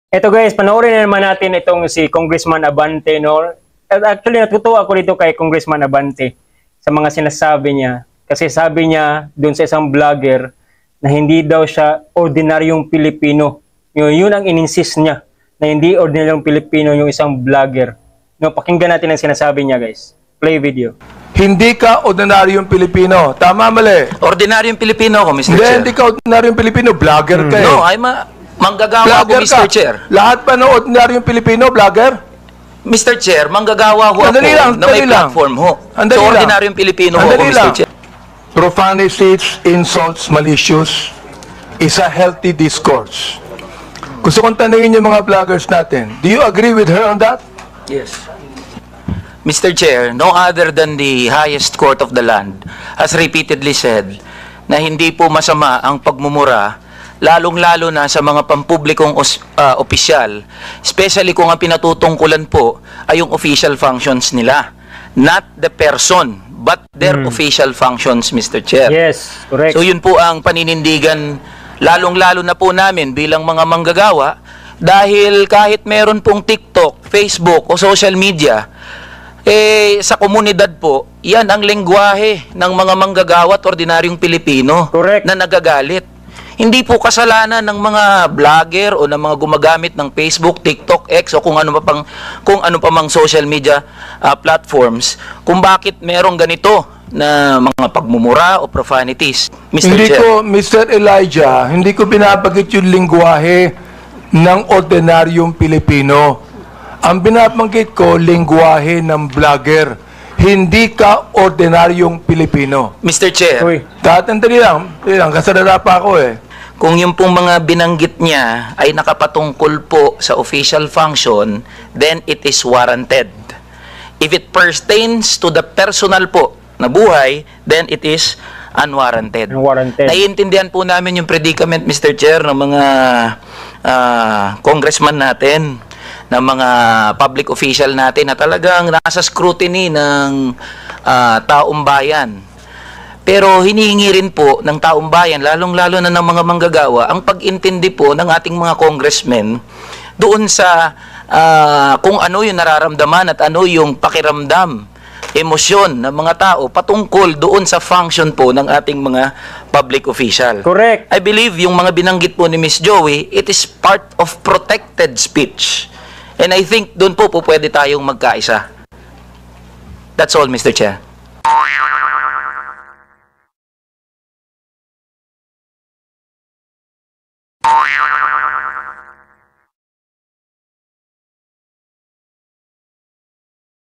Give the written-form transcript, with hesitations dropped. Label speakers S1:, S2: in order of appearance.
S1: Eto guys, panoorin na naman natin itong si Congressman Abante, no? Actually, natutuwa ako dito kay Congressman Abante sa mga sinasabi niya. Kasi sabi niya dun sa isang vlogger na hindi daw siya ordinaryong Pilipino. Yun ang ininsist niya, na hindi ordinaryong Pilipino yung isang vlogger. No, pakinggan natin ang sinasabi niya, guys. Play video.
S2: Hindi ka ordinaryong Pilipino. Tama, mali?
S3: Ordinaryong Pilipino ako, Mr.
S2: Hindi,
S3: Chair.
S2: hindi ka ordinaryong Pilipino. Vlogger ka eh.
S3: No, manggagawa ako,
S2: Vlogger
S3: Mr.
S2: ka.
S3: Chair.
S2: Lahat pa ng ordinaryong Pilipino, vlogger?
S3: Mr. Chair, manggagawa ho ako
S2: Sandali lang,
S3: na may
S2: sandali lang.
S3: platform ho.
S2: Sandali
S3: So,
S2: lang.
S3: ordinaryong Pilipino ho ako,
S2: Sandali
S3: Mr.
S2: lang.
S3: Chair.
S2: Profanities, insults, malicious is a healthy discourse. Gusto kong tanungin yung mga vloggers natin. Do you agree with her on that?
S3: Yes. Mr. Chair, no other than the highest court of the land has repeatedly said na hindi po masama ang pagmumura, lalong-lalo na sa mga pampublikong opisyal, especially kung ang pinatutungkulan po ay yung official functions nila. Not the person, but their official functions, Mr. Chair.
S1: Yes, correct.
S3: So yun po ang paninindigan, lalong-lalo na po namin bilang mga manggagawa, dahil kahit meron pong TikTok, Facebook o social media, sa komunidad po, yan ang lengguwahe ng mga manggagawa at ordinaryong Pilipino.
S1: Correct.
S3: Na nagagalit. Hindi po kasalanan ng mga vlogger o ng mga gumagamit ng Facebook, TikTok, X o kung ano pa mang social media platforms kung bakit merong ganito na mga pagmumura o profanities. Mr.
S2: Hindi
S3: Chair.
S2: ko, Mr. Elijah, hindi ko binabagit yung lingwahe ng ordinaryong Pilipino. Ang binabanggit ko, lingwahe ng vlogger. Hindi ka ordinaryong Pilipino.
S3: Mr. Chair.
S1: Uy.
S2: Tatandali lang, kasalala pa ako eh.
S3: Kung yung pong mga binanggit niya ay nakapatungkol po sa official function, then it is warranted. If it pertains to the personal po na buhay, then it is unwarranted.
S1: Unwarranted.
S3: Naiintindihan po namin yung predicament, Mr. Chair, ng mga congressman natin, ng mga public official natin na talagang nasa scrutiny ng taong bayan. Pero hinihingi rin po ng taong bayan, lalong-lalo na ng mga manggagawa, ang pag-intindi po ng ating mga congressmen doon sa kung ano yung nararamdaman at ano yung pakiramdam, emosyon ng mga tao patungkol doon sa function po ng ating mga public official.
S1: Correct.
S3: I believe yung mga binanggit po ni Miss Joey, it is part of protected speech. And I think doon po pwede tayong magkaisa. That's all, Mr. Chair.